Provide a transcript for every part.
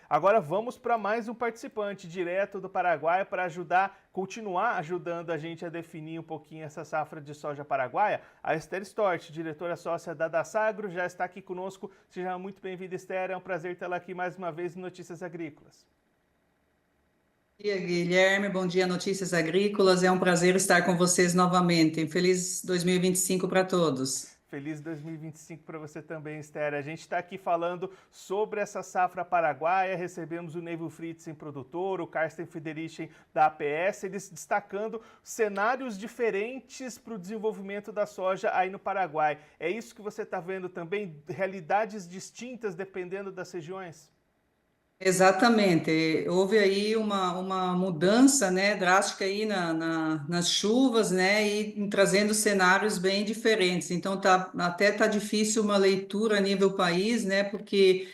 Agora vamos para mais um participante direto do Paraguai para continuar ajudando a gente a definir um pouquinho essa safra de soja paraguaia. A Esther Stort, diretora sócia da Dasagro, já está aqui conosco. Seja muito bem-vinda, Esther. É um prazer tê-la aqui mais uma vez no Notícias Agrícolas. Bom dia, Guilherme. Bom dia, Notícias Agrícolas. É um prazer estar com vocês novamente. Feliz 2025 para todos. Feliz 2025 para você também, Esther. A gente está aqui falando sobre essa safra paraguaia. Recebemos o Neivo Fritzen, produtor, o Carsten Friedrichen da APS, eles destacando cenários diferentes para o desenvolvimento da soja aí no Paraguai. É isso que você está vendo também? Realidades distintas dependendo das regiões? Exatamente. Houve aí uma mudança, né, drástica aí nas chuvas, né, e trazendo cenários bem diferentes. Então, até tá difícil uma leitura a nível país, né, porque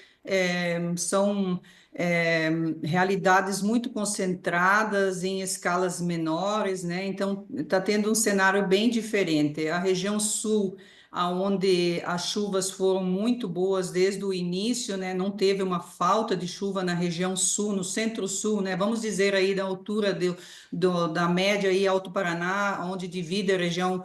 são realidades muito concentradas em escalas menores, né, então está tendo um cenário bem diferente. A região sul, aonde as chuvas foram muito boas desde o início, né? Não teve uma falta de chuva na região sul, no centro-sul, né? Vamos dizer aí da altura da média aí Alto Paraná, onde divide a região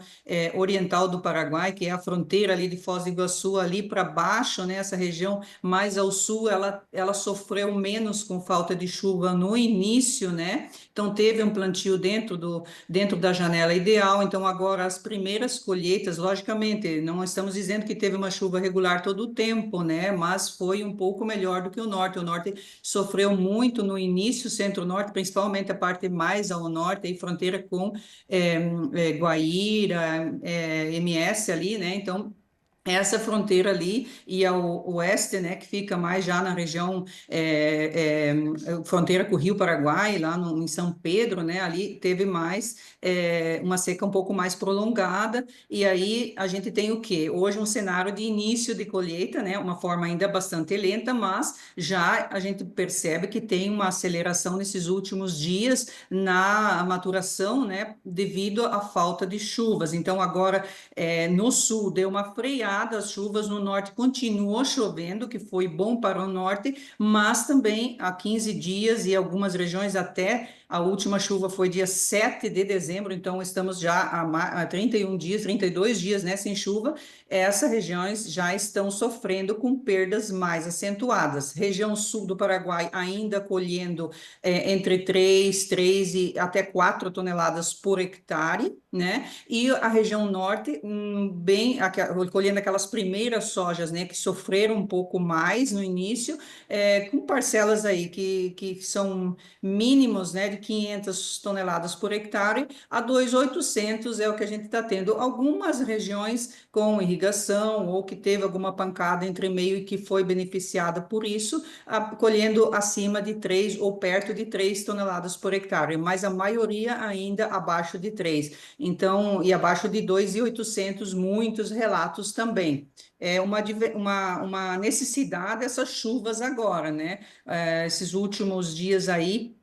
oriental do Paraguai, que é a fronteira ali de Foz do Iguaçu, ali para baixo, né? Essa região mais ao sul, ela sofreu menos com falta de chuva no início, né? Então teve um plantio dentro da janela ideal. Então agora as primeiras colheitas, logicamente não estamos dizendo que teve uma chuva regular todo o tempo, né? Mas foi um pouco melhor do que o norte. O norte sofreu muito no início, centro-norte, principalmente a parte mais ao norte, aí fronteira com Guaíra, MS ali, né? Então essa fronteira ali e ao oeste, né, que fica mais já na região fronteira com o Rio Paraguai, lá em São Pedro, né, ali teve mais uma seca um pouco mais prolongada, e aí a gente tem o quê? Hoje um cenário de início de colheita, né, uma forma ainda bastante lenta, mas já a gente percebe que tem uma aceleração nesses últimos dias na maturação, né, devido à falta de chuvas. Então agora no sul deu uma freada, as chuvas no norte continuou chovendo, que foi bom para o norte, mas também há 15 dias e algumas regiões até a última chuva foi dia 7 de dezembro, então estamos já há 31 dias, 32 dias, né, sem chuva. Essas regiões já estão sofrendo com perdas mais acentuadas. Região sul do Paraguai ainda colhendo entre 3 e até 4 toneladas por hectare, né? E a região norte, colhendo aquelas primeiras sojas, né, que sofreram um pouco mais no início, com parcelas aí que são mínimos, né, de 500 toneladas por hectare a 2.800 é o que a gente está tendo. Algumas regiões com irrigação ou que teve alguma pancada entre meio e que foi beneficiada por isso, colhendo acima de 3 ou perto de 3 toneladas por hectare, mas a maioria ainda abaixo de 3. Então, e abaixo de 2.800, muitos relatos também. É uma necessidade dessas chuvas agora, né? Esses últimos dias aí,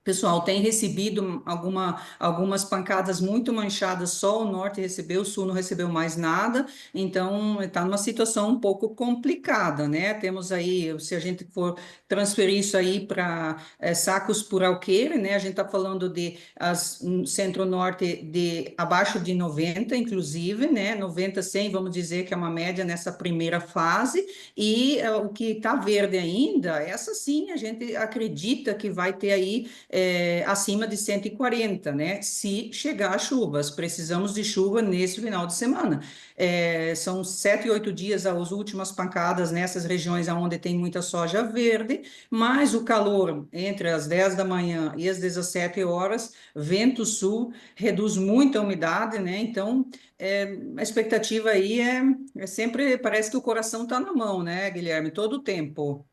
pessoal, tem recebido algumas pancadas muito manchadas, só o norte recebeu, o sul não recebeu mais nada, então está numa situação um pouco complicada, né? Temos aí, se a gente for transferir isso aí para sacos por alqueire, né? A gente está falando de centro-norte de abaixo de 90, inclusive, né? 90, 100, vamos dizer que é uma média nessa primeira fase, e o que está verde ainda, essa sim a gente acredita que vai ter aí acima de 140, né? Se chegar a chuvas, precisamos de chuva nesse final de semana. São 7, 8 dias as últimas pancadas nessas regiões onde tem muita soja verde, mas o calor entre as 10 da manhã e as 17 horas, vento sul, reduz muito a umidade, né? Então, a expectativa aí é sempre, parece que o coração está na mão, né, Guilherme? Todo o tempo.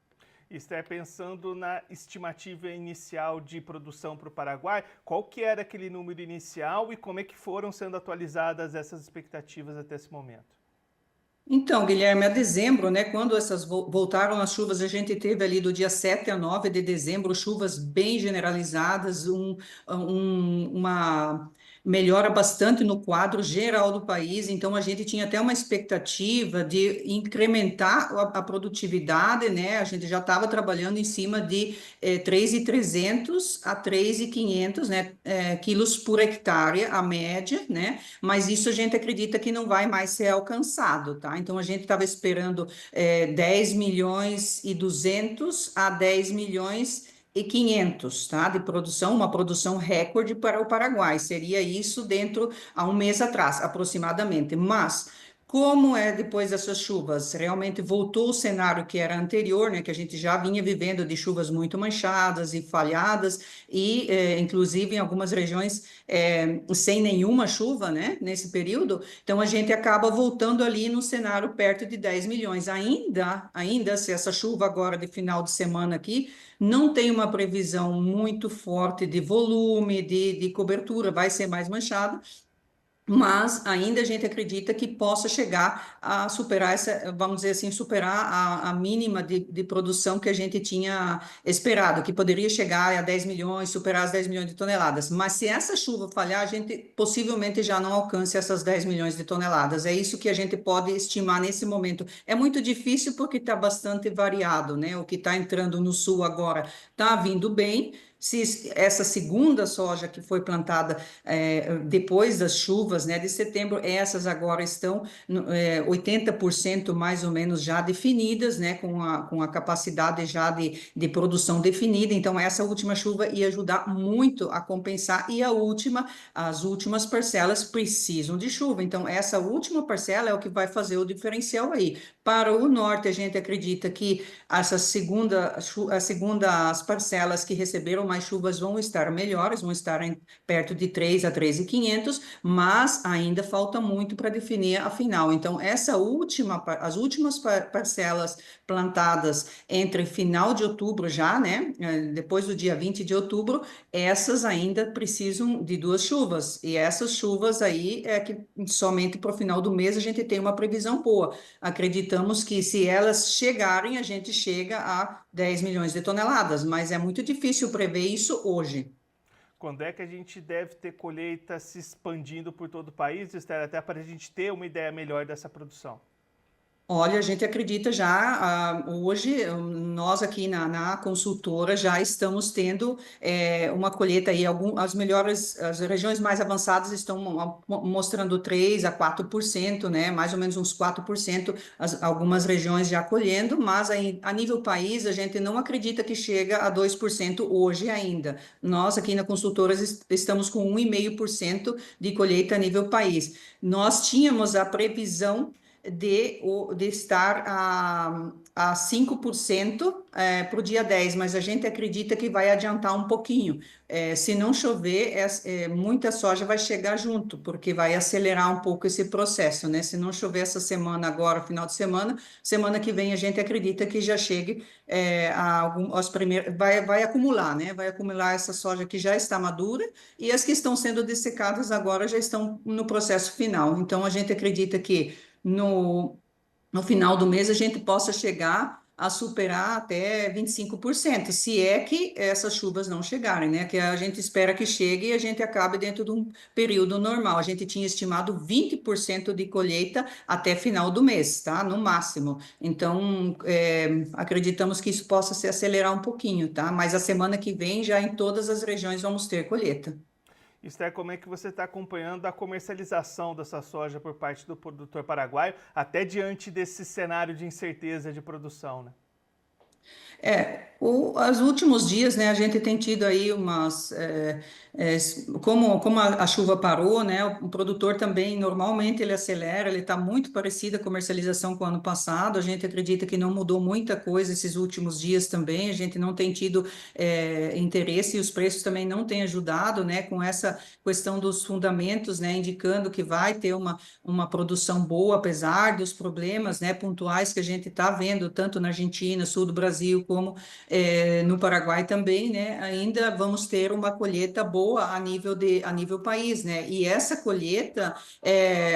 Esther, pensando na estimativa inicial de produção para o Paraguai, qual que era aquele número inicial e como é que foram sendo atualizadas essas expectativas até esse momento? Então, Guilherme, a dezembro, né, quando essas voltaram as chuvas, a gente teve ali do dia 7 a 9 de dezembro chuvas bem generalizadas, uma melhora bastante no quadro geral do país, então a gente tinha até uma expectativa de incrementar a produtividade, né? A gente já estava trabalhando em cima de 3.300 a 3.500, né, quilos por hectare, a média, né? Mas isso a gente acredita que não vai mais ser alcançado, tá? Então a gente estava esperando 10 milhões e 200 a 10 milhões e 500, tá? De produção, uma produção recorde para o Paraguai. Seria isso dentro há um mês atrás, aproximadamente. Mas como é depois dessas chuvas, realmente voltou o cenário que era anterior, né, que a gente já vinha vivendo de chuvas muito manchadas e falhadas, e inclusive em algumas regiões sem nenhuma chuva, né, nesse período, então a gente acaba voltando ali no cenário perto de 10 milhões. Ainda se essa chuva agora de final de semana aqui não tem uma previsão muito forte de volume, de cobertura, vai ser mais manchado, mas ainda a gente acredita que possa chegar a superar essa, vamos dizer assim, superar a mínima de produção que a gente tinha esperado, que poderia chegar a 10 milhões, superar as 10 milhões de toneladas. Mas se essa chuva falhar, a gente possivelmente já não alcance essas 10 milhões de toneladas. É isso que a gente pode estimar nesse momento. É muito difícil porque está bastante variado, né? O que está entrando no sul agora está vindo bem. Se essa segunda soja que foi plantada depois das chuvas, né, de setembro, essas agora estão 80% mais ou menos já definidas, né, com a capacidade já de produção definida. Então, essa última chuva ia ajudar muito a compensar, e as últimas parcelas precisam de chuva. Então, essa última parcela é o que vai fazer o diferencial aí. Para o norte, a gente acredita que as parcelas que receberam mais chuvas vão estar melhores, vão estar perto de 3 a 3.500, mas ainda falta muito para definir a final. Então, as últimas parcelas plantadas entre final de outubro já, né, depois do dia 20 de outubro, essas ainda precisam de 2 chuvas, e essas chuvas aí é que somente para o final do mês a gente tem uma previsão boa. Acreditamos que se elas chegarem, a gente chega a 10 milhões de toneladas, mas é muito difícil prever isso hoje. Quando é que a gente deve ter colheita se expandindo por todo o país, Esther, até para a gente ter uma ideia melhor dessa produção? Olha, a gente acredita já, hoje, nós aqui na consultora já estamos tendo uma colheita aí, as regiões mais avançadas estão mostrando 3 a 4%, né, mais ou menos uns 4%, algumas regiões já colhendo, mas aí, a nível país a gente não acredita que chega a 2% hoje ainda. Nós aqui na consultora estamos com 1,5% de colheita a nível país. Nós tínhamos a previsão de estar a 5% para o dia 10, mas a gente acredita que vai adiantar um pouquinho. Se não chover, muita soja vai chegar junto, porque vai acelerar um pouco esse processo, né? Se não chover essa semana agora, final de semana, semana que vem a gente acredita que já chegue as primeiras, vai acumular, né? Vai acumular essa soja que já está madura, e as que estão sendo dessecadas agora já estão no processo final. Então a gente acredita que no, no final do mês a gente possa chegar a superar até 25%, se é que essas chuvas não chegarem, né? Que a gente espera que chegue e a gente acabe dentro de um período normal. A gente tinha estimado 20% de colheita até final do mês, tá? No máximo. Então, acreditamos que isso possa se acelerar um pouquinho, tá? Mas a semana que vem, já em todas as regiões, vamos ter colheita. Esther, como é que você está acompanhando a comercialização dessa soja por parte do produtor paraguaio, até diante desse cenário de incerteza de produção, né? Os últimos dias, né, a gente tem tido aí é, como a chuva parou, né, o produtor também, normalmente ele acelera, ele está muito parecido a comercialização com o ano passado, a gente acredita que não mudou muita coisa esses últimos dias também, a gente não tem tido interesse, e os preços também não têm ajudado, né, com essa questão dos fundamentos, né, indicando que vai ter uma produção boa, apesar dos problemas, né, pontuais que a gente está vendo, tanto na Argentina, sul do Brasil, como no Paraguai também, né, ainda vamos ter uma colheita boa a nível país, né, e essa colheita,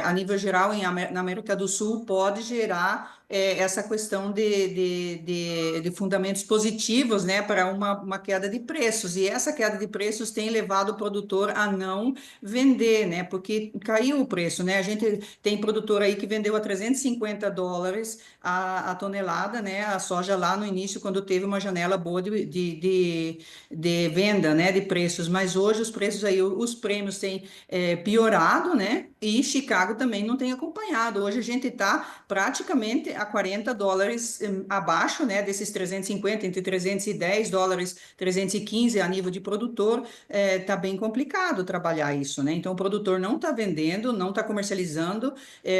a nível geral, na América do Sul, pode gerar essa questão de fundamentos positivos, né, para uma queda de preços. E essa queda de preços tem levado o produtor a não vender, né, porque caiu o preço, né? A gente tem produtor aí que vendeu a $350 a tonelada, né, a soja lá no início, quando teve uma janela boa de venda, né, de preços. Mas hoje os preços aí, os prêmios têm piorado, né? E Chicago também não tem acompanhado. Hoje a gente está praticamente a $40 abaixo, né, desses 350, entre $310, 315 a nível de produtor. Tá bem complicado trabalhar isso, né? Então o produtor não está vendendo, não está comercializando.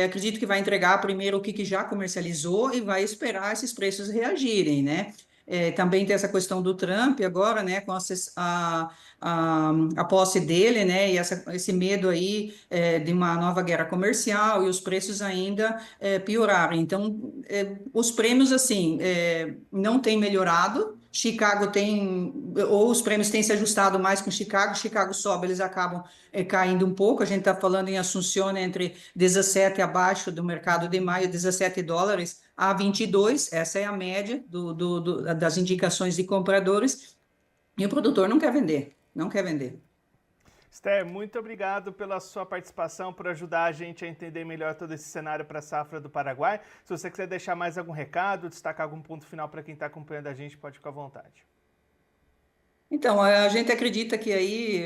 Acredito que vai entregar primeiro o que já comercializou e vai esperar esses preços reagirem, né? Também tem essa questão do Trump agora, né, com a posse dele, né, e esse medo aí de uma nova guerra comercial e os preços ainda pioraram. Então, os prêmios, assim, não têm melhorado. Chicago tem, ou os prêmios têm se ajustado mais com Chicago, Chicago sobe, eles acabam caindo um pouco. A gente está falando em Assunção entre 17 abaixo do mercado de maio, $17 a 22, essa é a média das indicações de compradores, e o produtor não quer vender, não quer vender. Esther, muito obrigado pela sua participação, por ajudar a gente a entender melhor todo esse cenário para a safra do Paraguai. Se você quiser deixar mais algum recado, destacar algum ponto final para quem está acompanhando a gente, pode ficar à vontade. Então, a gente acredita que aí,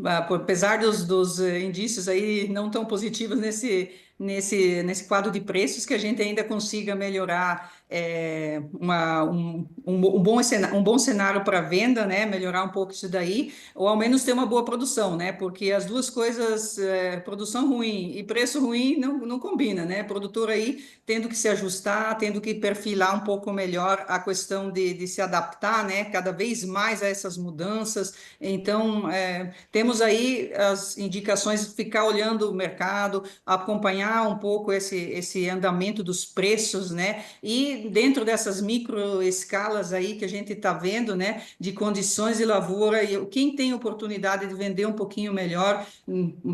apesar dos indícios aí não tão positivos nesse quadro de preços, que a gente ainda consiga melhorar um bom cenário para venda, né? Melhorar um pouco isso daí, ou ao menos ter uma boa produção, né? Porque as duas coisas, produção ruim e preço ruim, não combina, né? Produtor aí tendo que se ajustar, tendo que perfilar um pouco melhor a questão de se adaptar, né, cada vez mais a essas mudanças. Então, temos aí as indicações, ficar olhando o mercado, acompanhar um pouco esse andamento dos preços, né, e dentro dessas micro escalas aí que a gente está vendo, né, de condições de lavoura, e quem tem oportunidade de vender um pouquinho melhor,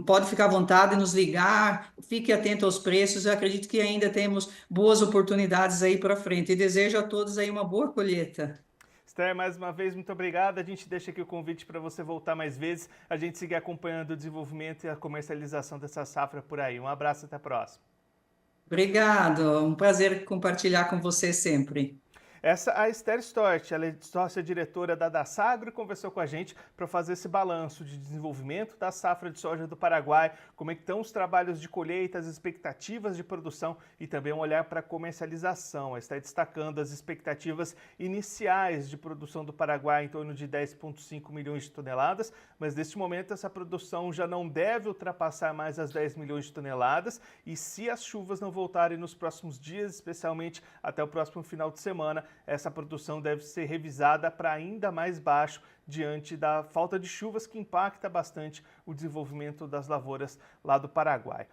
pode ficar à vontade, nos ligar, fique atento aos preços. Eu acredito que ainda temos boas oportunidades aí para frente. E desejo a todos aí uma boa colheita. Esther, mais uma vez, muito obrigado. A gente deixa aqui o convite para você voltar mais vezes, a gente seguir acompanhando o desenvolvimento e a comercialização dessa safra por aí. Um abraço, até a próxima. Obrigado, um prazer compartilhar com você sempre. Essa é a Esther Stort, ela é sócia-diretora da Dasagro e conversou com a gente para fazer esse balanço de desenvolvimento da safra de soja do Paraguai, como é que estão os trabalhos de colheita, as expectativas de produção e também um olhar para a comercialização. Ela está destacando as expectativas iniciais de produção do Paraguai em torno de 10,5 milhões de toneladas, mas neste momento essa produção já não deve ultrapassar mais as 10 milhões de toneladas e se as chuvas não voltarem nos próximos dias, especialmente até o próximo final de semana, essa produção deve ser revisada para ainda mais baixo diante da falta de chuvas que impacta bastante o desenvolvimento das lavouras lá do Paraguai.